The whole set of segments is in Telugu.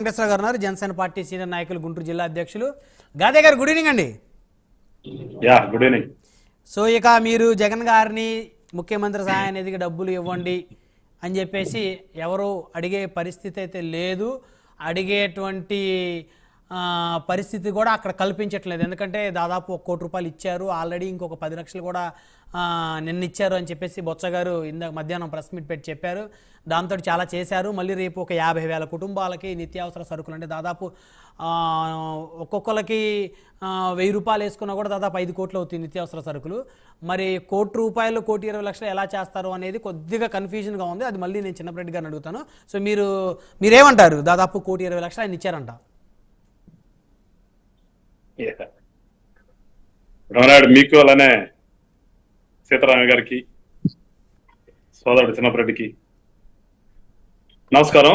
వెంకటేశ్వర గారు జనసేన పార్టీ సీనియర్ నాయకులు గుంటూరు జిల్లా అధ్యక్షులు గాదే గారు గుడ్ ఈవినింగ్ అండి. Good evening. సో ఇక మీరు జగన్ గారిని ముఖ్యమంత్రి సహాయ నిధికి డబ్బులు ఇవ్వండి అని చెప్పేసి ఎవరు అడిగే పరిస్థితి అయితే లేదు, అడిగేటువంటి పరిస్థితి కూడా అక్కడ కల్పించట్లేదు. ఎందుకంటే దాదాపు 1 కోటి రూపాయలు ఇచ్చారు ఆల్రెడీ, ఇంకొక 10 లక్షలు కూడా నిన్న ఇచ్చారు అని చెప్పేసి బొత్స గారు ఇందాక మధ్యాహ్నం ప్రెస్ మీట్ పెట్టి చెప్పారు. దాంతో చాలా చేశారు. మళ్ళీ రేపు ఒక 50,000 కుటుంబాలకి నిత్యావసర సరుకులు, అంటే దాదాపు ఒక్కొక్కరికి 1000 రూపాయలు వేసుకున్నా కూడా దాదాపు 5 కోట్లు అవుతుంది నిత్యావసర సరుకులు. మరి 1 కోటి రూపాయలు 1,20,00,000 ఎలా చేస్తారు అనేది కొద్దిగా కన్ఫ్యూజన్గా ఉంది. అది మళ్ళీ నేను చిన్నప్పటి గారిని అడుగుతాను. సో మీరేమంటారు? దాదాపు 1,20,00,000 ఆయన ఇచ్చారంట. మీకు అలానే సీతారామ గారికి, సోదరుడు చిన్నప్పరెడ్డికి నమస్కారం.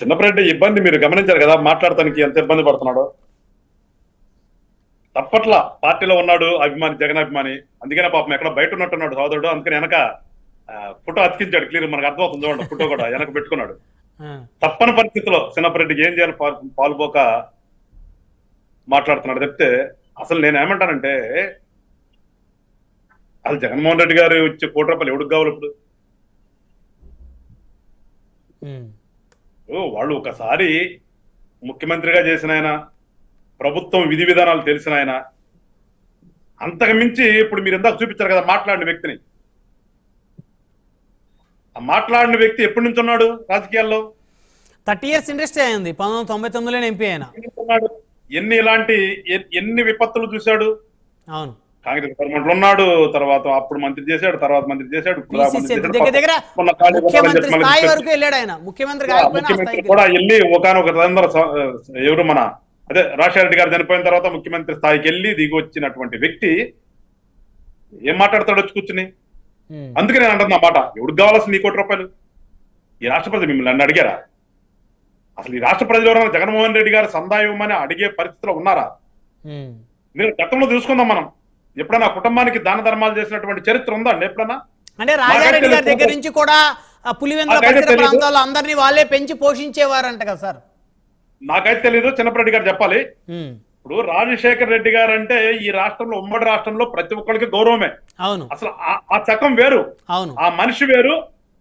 చిన్నప్పరెడ్డి ఇబ్బంది మీరు గమనించారు కదా, మాట్లాడటానికి ఎంత ఇబ్బంది పడుతున్నాడో. తప్పట్లా పార్టీలో ఉన్నాడు, అభిమాని, జగన్ అభిమాని. అందుకనే పాపం ఎక్కడ బయట ఉన్నట్టున్నాడు సోదరుడు. అందుకని వెనక ఫోటో అతికించాడు. క్లియర్ మనకు అర్థమవుతుంది చూడండి, ఫోటో కూడా వెనక పెట్టుకున్నాడు. తప్పని పరిస్థితిలో చిన్నప్పరెడ్డికి ఏం చేయాలి పాల్పోక మాట్లాడుతున్నాడు చెప్తే, అసలు నేను ఏమంటానంటే, అసలు జగన్మోహన్ రెడ్డి గారు ఇచ్చే 1 కోటి రూపాయలు ఎవడికి కావాలి ఇప్పుడు? వాళ్ళు ఒకసారి ముఖ్యమంత్రిగా చేసిన ఆయన, ప్రభుత్వం విధి విధానాలు తెలిసిన ఆయన, అంతకు మించి ఇప్పుడు మీరు ఇందాక చూపించారు కదా మాట్లాడిన వ్యక్తిని. ఆ మాట్లాడిన వ్యక్తి ఎప్పటి నుంచి ఉన్నాడు రాజకీయాల్లో? 30 years ఇండస్ట్రీ అయింది. 1999లోనే ఎంపీ అయినా. ఎన్ని విపత్తులు చూశాడు. అవును, కాంగ్రెస్ గవర్నమెంట్ లో ఉన్నాడు, తర్వాత అప్పుడు మంత్రి చేశాడు, తర్వాత మంత్రి చేశాడు, ముఖ్యమంత్రి స్థాయి వరకు వెళ్ళాడు ఆయన. ముఖ్యమంత్రి కూడా వెళ్ళి ఒకనొక ఎవరు మన రాజశేఖర రెడ్డి గారు చనిపోయిన తర్వాత ముఖ్యమంత్రి స్థాయికి వెళ్ళి దిగి వచ్చినటువంటి వ్యక్తి ఏం మాట్లాడతాడు వచ్చి కూర్చుని? అందుకే నేను అంటున్నా మాట, ఎవరికి కావాల్సిన 1 కోటి రూపాయలు? ఈ రాష్ట్ర ప్రజలు మిమ్మల్ని నన్ను అడిగారా? అసలు ఈ రాష్ట్ర ప్రజలు ఎవరైనా జగన్మోహన్ రెడ్డి గారు సందా ఇవ్వమని అడిగే పరిస్థితిలో ఉన్నారా? మీరు గతంలో చూసుకుందాం, మనం ఎప్పుడైనా కుటుంబానికి దాన ధర్మాలు చేసినటువంటి చరిత్ర ఉందా అండి ఎప్పుడన్నా? అంటే రాజారెడ్డి గారి దగ్గర నుంచి కూడా పులివెందుల పరిసర ప్రాంతాల్లో అందరినీ వాళ్ళే పెంచి పోషించేవారంట కదా సార్? నాకైతే తెలీదు, చిన్నప్పరెడ్డి గారు చెప్పాలి. ఇప్పుడు రాజశేఖర రెడ్డి గారు అంటే ఈ రాష్ట్రంలో, ఉమ్మడి రాష్ట్రంలో ప్రతి ఒక్కరికి గౌరవమే. అవును, అసలు ఆ చకం వేరు. అవును, ఆ మనిషి వేరు,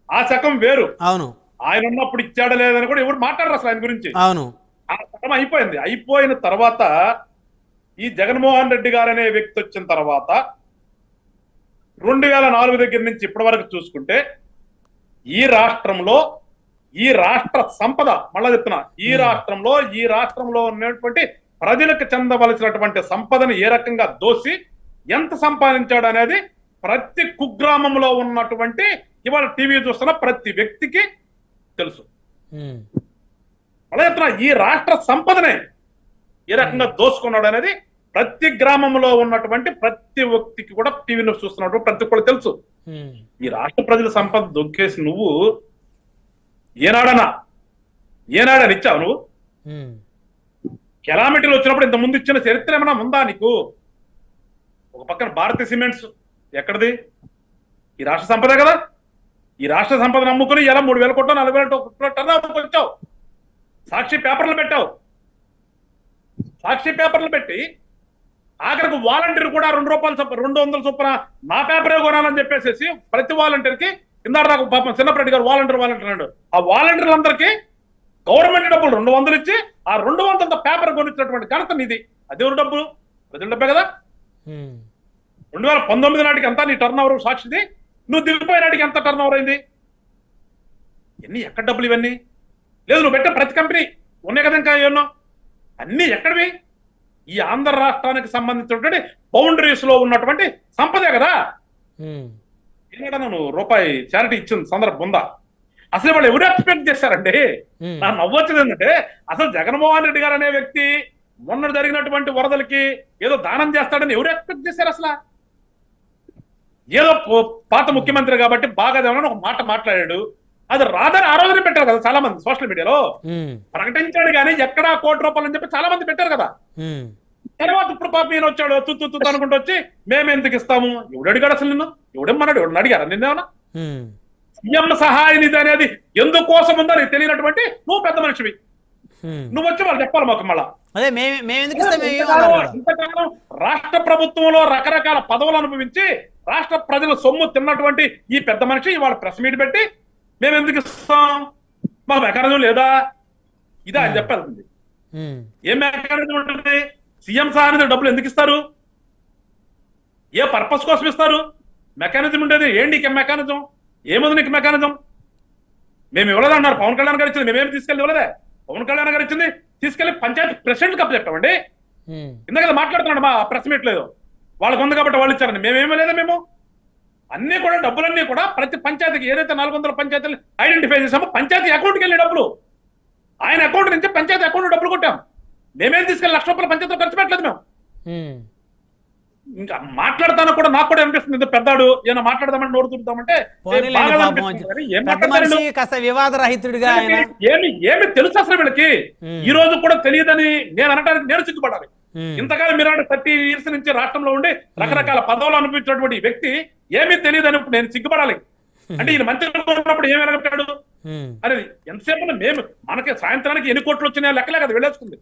ఆ చకం వేరు. అవును, ఆయన ఉన్నప్పుడు ఇచ్చాడా లేదని కూడా ఎవరు మాట్లాడరు అసలు ఆయన గురించి. అవును, ఆ చకం అయిపోయింది. అయిపోయిన తర్వాత ఈ జగన్మోహన్ రెడ్డి గారు అనే వ్యక్తి వచ్చిన తర్వాత 2004 దగ్గర నుంచి ఇప్పటి వరకు చూసుకుంటే ఈ రాష్ట్రంలో, ఈ రాష్ట్ర సంపద, మళ్ళా చెప్తున్నా, ఈ రాష్ట్రంలో ఉన్నటువంటి ప్రజలకు చెందవలసినటువంటి సంపదను ఏ రకంగా దోసి ఎంత సంపాదించాడు అనేది ప్రతి కుగ్రామంలో ఉన్నటువంటి ఇవాళ టీవీ చూస్తున్న ప్రతి వ్యక్తికి తెలుసు. మళ్ళా చెప్తున్నా, ఈ రాష్ట్ర సంపదనే ఏ రకంగా దోసుకున్నాడు అనేది ప్రతి గ్రామంలో ఉన్నటువంటి ప్రతి వ్యక్తికి కూడా టీవీ న్యూస్ చూస్తున్నట్టు ప్రతి ఒక్కరు తెలుసు. ఈ రాష్ట్ర ప్రజల సంపద దొక్కేసి నువ్వు ఏనాడని ఇచ్చావు? నువ్వు కెలామిటీలు వచ్చినప్పుడు ఇంత ముందు ఇచ్చిన చరిత్ర ఏమైనా ఉందా నీకు? ఒక పక్కన భారతీయ సిమెంట్స్ ఎక్కడిది? ఈ రాష్ట్ర సంపదే కదా. ఈ రాష్ట్ర సంపద నమ్ముకుని ఎలా 3,000 కోట్లు 4,000 కోట్ల టర్న్ వచ్చావు. సాక్షి పేపర్లు పెట్టావు. సాక్షి పేపర్లు పెట్టి ఆఖరికి వాలంటీర్ కూడా 2 రూపాయలు చొప్పున, 200 చొప్పున నా పేపరే కొనాలని చెప్పేసి ప్రతి వాలంటీర్కి, ఇందాక నాకు పాపం చిన్నప్పరెడ్డి గారు వాలంటీర్ అన్నాడు, ఆ వాలంటీర్లందరికీ గవర్నమెంట్ డబ్బులు 200 ఇచ్చి ఆ 200తో పేపర్ కొనిచ్చినటువంటి ఘనత నీది. అదేవరు డబ్బులు? ప్రజల డబ్బే కదా. 2019 నాటికి ఎంత నీ టర్న్ ఓవర్ సాక్షిది? నువ్వు దిగిపోయే నాటికి ఎంత టర్న్ ఓవర్ అయింది? ఎక్కడ డబ్బులు ఇవన్నీ? లేదు, నువ్వు పెట్టే ప్రతి కంపెనీ ఉన్నాయి కదా, ఇంకా ఏమన్నా అన్ని ఎక్కడివి? ఈ ఆంధ్ర రాష్ట్రానికి సంబంధించినటువంటి బౌండరీస్ లో ఉన్నటువంటి సంపదే కదా. నువ్వు రూపాయి చారిటీ ఇచ్చిన సందర్భం ఉందా? అసలు వాళ్ళు ఎవరు ఎక్స్పెక్ట్ చేశారండి? నాకు నవ్వొచ్చింది ఏంటంటే, అసలు జగన్మోహన్ రెడ్డి గారు అనే వ్యక్తి మొన్న జరిగినటువంటి వరదలకి ఏదో దానం చేస్తాడని ఎవరు ఎక్స్పెక్ట్ చేశారు? అసలు ఏదో పాత ముఖ్యమంత్రి కాబట్టి బాగా దేవని ఒక మాట మాట్లాడాడు, అది రాదని ఆ రోజునే పెట్టారు కదా చాలా మంది సోషల్ మీడియాలో. ప్రకటించాడు కానీ ఎక్కడా 1 కోటి రూపాయలు అని చెప్పి చాలా మంది పెట్టారు కదా. తర్వాత ఇప్పుడు పాప ఈయన వచ్చాడు తుత్తు అనుకుంటూ వచ్చి మేము ఎందుకు ఇస్తాము? ఎవడు అడిగాడు అసలు? నిన్ను ఎవడేమన్నాడు? ఎవడని అడిగారా నిన్నేమన్నా? సీఎం సహాయ నిధి అనేది ఎందుకోసం ఉందో నీకు తెలియనటువంటి నువ్వు పెద్ద మనిషివి. నువ్వు వచ్చి వాళ్ళు చెప్పాలి మాకు మళ్ళా. అదే మేము ఎందుకు ఇస్తాం, ఇంతకాలం రాష్ట్ర ప్రభుత్వంలో రకరకాల పదవులు అనుభవించి రాష్ట్ర ప్రజల సొమ్ము తిన్నటువంటి ఈ పెద్ద మనిషి ఇవాళ ప్రెస్ మీట్ పెట్టి మేము ఎందుకు ఇస్తాం, మాకు మెకానిజం లేదా, ఇదా అని చెప్పాల్సింది. ఏం మెకానిజం ఉంటుంది? సీఎం సహాయ డబ్బులు ఎందుకు ఇస్తారు, ఏ పర్పస్ కోసం ఇస్తారు? మెకానిజం ఉండేది ఏంటి? మెకానిజం ఏముంది నీకు? మెకానిజం మేము ఇవ్వలేదన్నారు, పవన్ కళ్యాణ్ గారు ఇచ్చింది, మేమేమి తీసుకెళ్ళి ఇవ్వలేదే. పవన్ కళ్యాణ్ గారు ఇచ్చింది తీసుకెళ్లి పంచాయతీ ప్రెసిడెంట్ కప్పు చెప్పామండి. ఇందాక మాట్లాడుతున్నాడు మా ప్రెస్ మీట్ లేదు, వాళ్ళకు ఉంది కాబట్టి వాళ్ళు ఇచ్చారని. మేమేమీ లేదా, మేము అన్ని కూడా డబ్బులన్నీ కూడా ప్రతి పంచాయతీకి ఏదైతే 400 పంచాయతీలు ఐడెంటిఫై చేసామో పంచాయతీ అకౌంట్కి వెళ్ళి డబ్బులు ఆయన అకౌంట్ నుంచి పంచాయతీ అకౌంట్ డబ్బులు కొట్టాం. మేమేం తీసుకెళ్ళి ₹1,00,000 పంచాయతీలో ఖర్చు పెట్టలేదు మేము. ఇంకా మాట్లాడతాను కూడా నాకు కూడా అనిపిస్తుంది, ఇంత పెద్దాడు ఏమైనా మాట్లాడదామని నోరు చూద్దామంటే ఏమి తెలుసు అసలు వీళ్ళకి? ఈ రోజు కూడా తెలియదని నేను అనడానికి నేను సిగ్గుపడాలి. ఇంతకాలం మీరు 30 years నుంచి రాష్ట్రంలో ఉండి రకరకాల పదవులు అనిపించినటువంటి వ్యక్తి ఏమీ తెలియదని నేను సిగ్గుపడాలి. అంటే ఈయన మంత్రిగా ఉన్నప్పుడు ఏమి ఎలగట్టాడు అనేది ఎంతసేపు మేము మనకి సాయంత్రానికి ఎన్ని కోట్లు వచ్చినాయో లెక్కలే కదా వెళ్ళేసుకుంది,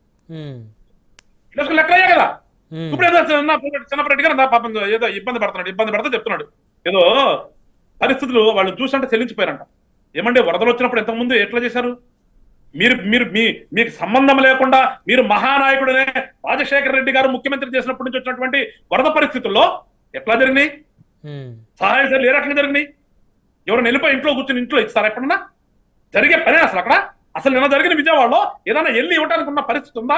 లెక్కలయ్యా కదా. ఇప్పుడు ఏదో చిన్నప్పటి గారు పాపం ఏదో ఇబ్బంది పడతా చెప్తున్నాడు, ఏదో పరిస్థితులు వాళ్ళు చూసంటే చెల్లించిపోయారంట. ఏమంటే వరదలు వచ్చినప్పుడు ఇంతకుముందు ఎట్లా చేశారు మీరు? మీకు సంబంధం లేకుండా మీరు మహానాయకుడనే రాజశేఖర రెడ్డి గారు ముఖ్యమంత్రి చేసినప్పటి నుంచి వచ్చినటువంటి వరద పరిస్థితుల్లో ఎట్లా జరిగినాయి? సహాయ చర్యలు ఏ రకంగా జరిగినాయి? ఎవరైనా వెళ్ళిపోయి ఇంట్లో కూర్చొని ఇంట్లో ఇస్తారా ఎప్పుడన్నా? జరిగే పనే అసలు అక్కడ? అసలు నిన్న జరిగిన విజయవాడలో ఏదైనా వెళ్ళి ఇవ్వడానికి ఉన్న పరిస్థితి ఉందా?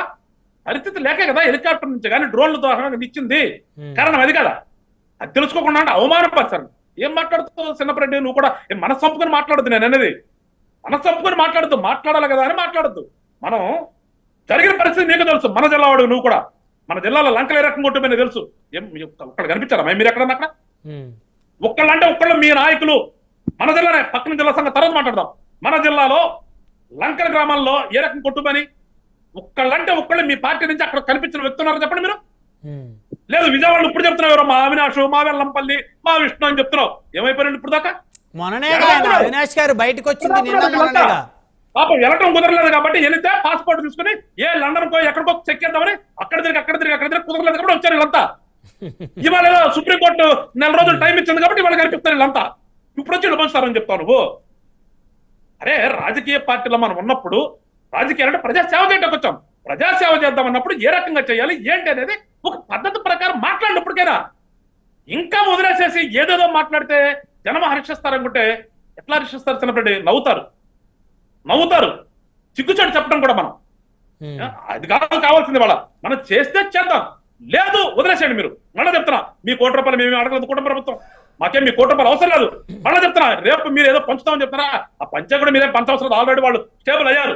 పరిస్థితి లేకే కదా హెలికాప్టర్ నుంచి కానీ డ్రోన్ల ద్వారా ఇచ్చింది. కారణం అది కదా. అది తెలుసుకోకుండా అంటే అవమానపరచారు. ఏం మాట్లాడుతావు చిన్నప్పటి? నువ్వు కూడా మనసు చంపుకొని మాట్లాడద్దు. నేను అనేది మనసు చంపుకొని మాట్లాడద్దు, మాట్లాడాలి కదా అని మాట్లాడద్దు. మనం జరిగిన పరిస్థితి నీకు తెలుసు, మన జిల్లా వాడు నువ్వు కూడా. మన జిల్లాలో లంకలు ఏ రకంగా ఉంటుందని తెలుసు. ఏం ఒక్కళ్ళు కనిపించారా మీరు ఎక్కడన్నా? అక్కడ ఒక్కళ్ళంటే ఒక్కళ్ళు మీ నాయకులు. మన జిల్లానే, పక్కన జిల్లా సంగతి తర్వాత మాట్లాడదాం. మన జిల్లాలో లంకల గ్రామాల్లో ఏ రకం కొట్టుబని ఒక్కళ్ళంటే ఒక్కళ్ళు మీ పార్టీ నుంచి అక్కడ కనిపించిన వ్యక్తున్నారు చెప్పండి మీరు. లేదు విజయవాడలో ఇప్పుడు చెప్తున్నారు మా అవినాష్, మా వెల్లంపల్లి, మా విష్ణు అని చెప్తున్నావు. ఏమైపోయారు ఇప్పుడు దాకా? అవినాష్ గారు బయటకు వచ్చింది పాపం వెళ్ళటం కుదరలేదు కాబట్టి వెళితే పాస్పోర్ట్ తీసుకుని ఏ లండన్ కో ఎక్కడికో చెక్కేద్దామని అక్కడ తిరిగి కుదరలేదు కాబట్టి వచ్చారు వీళ్ళంతా. ఇవాళ సుప్రీంకోర్టు 4 రోజులు టైం ఇచ్చింది కాబట్టి ఇవాళ కనిపిస్తారు వీళ్ళంతా. ఇప్పుడు వచ్చి పంచుతారని చెప్తావు నువ్వు. అరే రాజకీయ పార్టీలో మనం ఉన్నప్పుడు రాజకీయాలు అంటే ప్రజాసేవ చేయడానికి వచ్చాం. ప్రజాసేవ చేద్దాం అన్నప్పుడు ఏ రకంగా చేయాలి ఏంటి అనేది ఒక పద్ధతి ప్రకారం మాట్లాడినప్పటికైనా ఇంకా వదిలేసేసి ఏదేదో మాట్లాడితే జనం హర్షిస్తారనుకుంటే ఎట్లా హర్షిస్తారు? చిన్నప్పటి నవ్వుతారు. సిగ్గుచాటు చెప్పడం కూడా మనం అది కావాల్సింది. వాళ్ళ మనం చేస్తే చేద్దాం, లేదు వదిలేసేయండి. మీరు మళ్ళీ చెప్తున్నా, మీ ₹1,00,00,000 మేము అడగలేదు కుటుంబ ప్రభుత్వం, మాకేం మీ ₹1,00,00,000 అవసరం లేదు. మళ్ళీ చెప్తున్నా, రేపు మీరు ఏదో పంచుతామని చెప్తారా? ఆ పంచా కూడా మీరేం పంచవసరం. ఆల్రెడీ వాళ్ళు స్టేబుల్ అయ్యారు.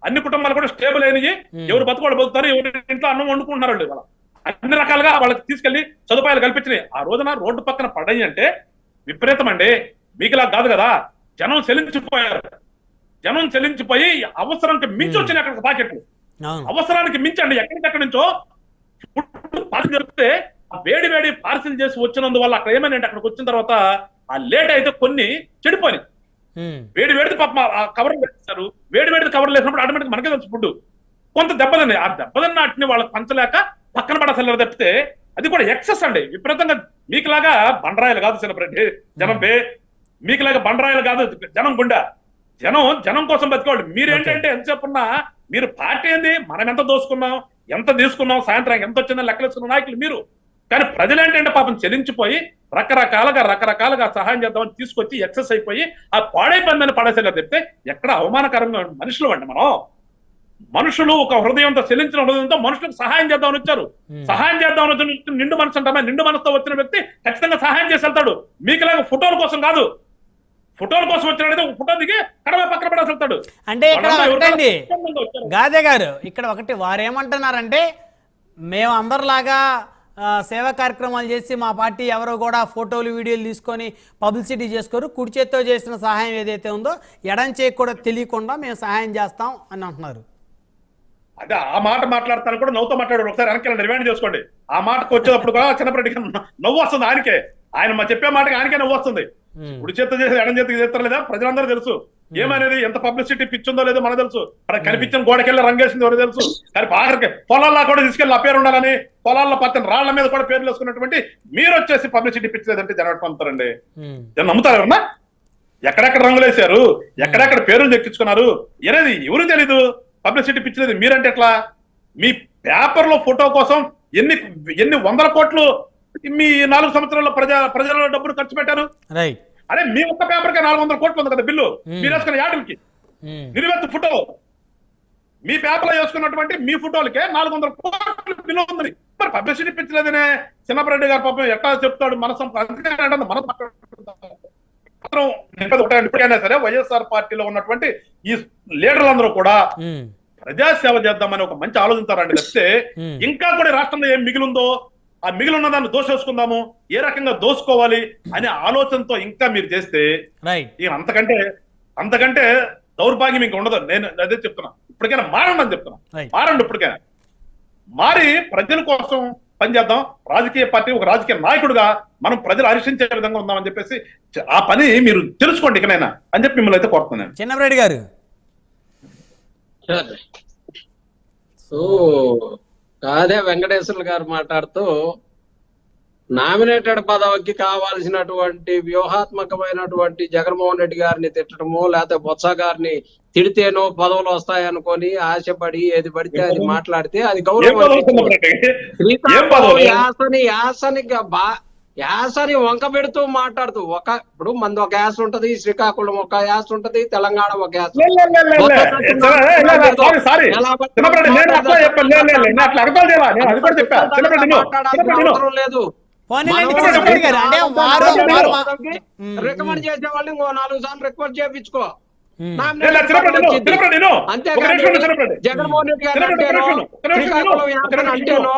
అన్ని కుటుంబాలు కూడా స్టేబుల్ అయినవి. ఎవరు బతుకోళ్ళు బతుకుతారు, ఎవరి ఇంట్లో అన్నం వండుకుంటున్నారు వాళ్ళ. అన్ని రకాలుగా వాళ్ళకి తీసుకెళ్లి సదుపాయాలు కల్పించినాయి. ఆ రోజున రోడ్డు పక్కన పడ్డాయి అంటే విపరీతం అండి. మీకులా కాదు కదా. జనం చెల్లించిపోయారు. జనం చెల్లించిపోయి అవసరానికి మించి వచ్చినాయి అక్కడ పాకెట్లు. అవసరానికి మించి అండి. ఎక్కడికక్కడి నుంచో పార్సిల్ జరిగితే వేడి పార్సిల్ చేసి వచ్చినందువల్ల అక్కడ ఏమైనా అక్కడికి వచ్చిన తర్వాత ఆ లేట్ అయితే కొన్ని చెడిపోయినాయి. వేడిది పాప కవర్ వేస్తారు. వేడిది కవర్ వేసినప్పుడు ఆటోమేటిక్ మనకే తెలుసు ఫుడ్ కొంత దెబ్బతిన్నాయి. ఆ దెబ్బతిన్న వాటిని వాళ్ళకి పంచలేక పక్కన పడసలు తప్పితే అది కూడా ఎక్సెస్ అండి. విపరీతంగా మీకులాగా బండరాయలు కాదు చిన్నప్పటి జనం మీకులాగా బండరాయలు కాదు జనం గుండె. జనం కోసం బతికోవాలి. మీరేంటంటే ఎంతసేపు ఉన్నా మీరు పార్టీ ఏంది, మనం ఎంత దోసుకున్నాం, ఎంత తీసుకున్నాం, సాయంత్రం ఎంత వచ్చిందో లెక్కలేసుకున్న నాయకులు మీరు. కానీ ప్రజలు ఏంటంటే పాపం చెల్లించిపోయి రకరకాలుగా సహాయం చేద్దామని తీసుకొచ్చి ఎక్సెస్ అయిపోయి ఆ పాడైపోయిందని పడేసేలా చెప్తే ఎక్కడ అవమానకరంగా మనుషులు అండి. మనుషులు ఒక హృదయంతో చెల్లించిన హృదయంతో మనుషులకు సహాయం చేద్దామని వచ్చారు. సహాయం చేద్దామని వచ్చి నిండు మనసు అంటామే. నిండు మనసుతో వచ్చిన వ్యక్తి ఖచ్చితంగా సహాయం చేసి వెళ్తాడు. మీకులాగా ఫోటోల కోసం కాదు. ఫోటోల కోసం వచ్చినట్టయితే ఒక ఫోటో దిగి కడవ పక్కన పడేసి వెళ్తాడు. అంటే ఇక్కడ ఒకటండి గాదే గారు, ఇక్కడ ఒకటి వారు ఏమంటున్నారంటే మేము అందరిలాగా సేవా కార్యక్రమాలు చేసి మా పార్టీ ఎవరో కూడా ఫోటోలు వీడియోలు తీసుకొని పబ్లిసిటీ చేసుకోరు. కుడి చేత్తో చేసిన సహాయం ఏదైతే ఉందో ఎడం చేయి కూడా తెలియకుండా మేము సహాయం చేస్తాం అని అంటున్నారు. అదే ఆ మాట మాట్లాడతాను కూడా నవ్వుతో మాట్లాడారు. ఒకసారి వెనక్కి రివైండ్ చేసుకోండి. ఆ మాటకు వచ్చేటప్పుడు కూడా చిన్నప్పటి నవ్వు వస్తుంది ఆయనకే. ఆయన చెప్పే మాటకి ఆయనకే నవ్వు వస్తుంది. కుడి చేత చేసి ఎడం చేతికి చేస్తారు లేదా ప్రజలందరూ తెలుసు. ఏమనేది ఎంత పబ్లిసిటీ పిచ్చుందో లేదో మనకు తెలుసు. అక్కడ కనిపించిన గోడకెళ్ళి రంగేసింది ఎవరు తెలుసు. కానీ ఆఖరికి పొలాల్లో కూడా తీసుకెళ్లి ఆ పేరు ఉండాలని పొలాల్లో పక్కన రాళ్ల మీద కూడా పేర్లు వేసుకున్నటువంటి మీరు వచ్చేసి పబ్లిసిటీ పిచ్చలేదంటే జనం పంపుతారండి. జనం నమ్ముతారు ఎవరన్నా? ఎక్కడెక్కడ రంగులు వేశారు, ఎక్కడెక్కడ పేర్లు దక్కించుకున్నారు అనేది ఎవరు తెలీదు. పబ్లిసిటీ పిచ్చలేదు మీరంటే ఎట్లా? మీ పేపర్లో ఫోటో కోసం ఎన్ని వందల కోట్లు మీ 4 సంవత్సరాల్లో ప్రజల డబ్బులు ఖర్చు పెట్టారు. అరే మీ ఒక్క పేపర్ కి 400 కోట్లు ఉంది కదా బిల్లు. మీరు వేసుకున్న యాడులకి నిలువెత్తు ఫోటో మీ పేపర్ లో వేసుకున్నటువంటి మీ ఫోటోలకే 400 కోట్లు బిల్లు ఉంది. మరి పబ్లిసిటీ పిచ్చలేదనే చిన్నపరెడ్డి గారు పాపం ఎట్లా చెప్తాడు? మనసు ఇప్పటికైనా సరే వైఎస్ఆర్ పార్టీలో ఉన్నటువంటి ఈ లీడర్లందరూ కూడా ప్రజాసేవ చేద్దామని ఒక మంచి ఆలోచించారండి. తప్పితే ఇంకా కూడా రాష్ట్రంలో ఏం మిగిలిందో ఆ మిగిలి ఉన్న దాన్ని దోషేసుకుందాము, ఏ రకంగా దోసుకోవాలి అనే ఆలోచనతో ఇంకా మీరు చేస్తే అంతకంటే దౌర్భాగ్యం ఇంకా ఉండదు. నేను అదే చెప్తున్నా. ఇప్పటికైనా మారండి అని చెప్తున్నా. మారండి, ఇప్పటికైనా మారి ప్రజల కోసం పనిచేద్దాం. రాజకీయ పార్టీ ఒక రాజకీయ నాయకుడిగా మనం ప్రజలు హర్షించే విధంగా ఉందామని చెప్పేసి ఆ పని మీరు తెలుసుకోండి ఇకనైనా అని చెప్పి మిమ్మల్ని అయితే కోరుతున్నాను. చిన్నపరెడ్డి గారు అదే వెంకటేశ్వర్లు గారు మాట్లాడుతూ నామినేటెడ్ పదవికి కావాల్సినటువంటి వ్యూహాత్మకమైనటువంటి జగన్మోహన్ రెడ్డి గారిని తిట్టడము, లేకపోతే బొత్స గారిని తిడితేనో పదవులు వస్తాయనుకొని ఆశపడి ఏది పడితే అది మాట్లాడితే అది గౌరవం. యాసని వంక పెడుతూ మాట్లాడుతూ ఇప్పుడు మంది ఒక యాస ఉంటది, శ్రీకాకుళం ఒక యాస ఉంటది, తెలంగాణ ఒక యాస. లేదు రికమెండ్ చేసే వాళ్ళు ఇంకో 4 సార్లు రిక్వెస్ట్ చేయించుకో. అంతేకాదు జగన్మోహన్ రెడ్డి గారు అంటేనో శ్రీకాకుళం యాస అంటేనో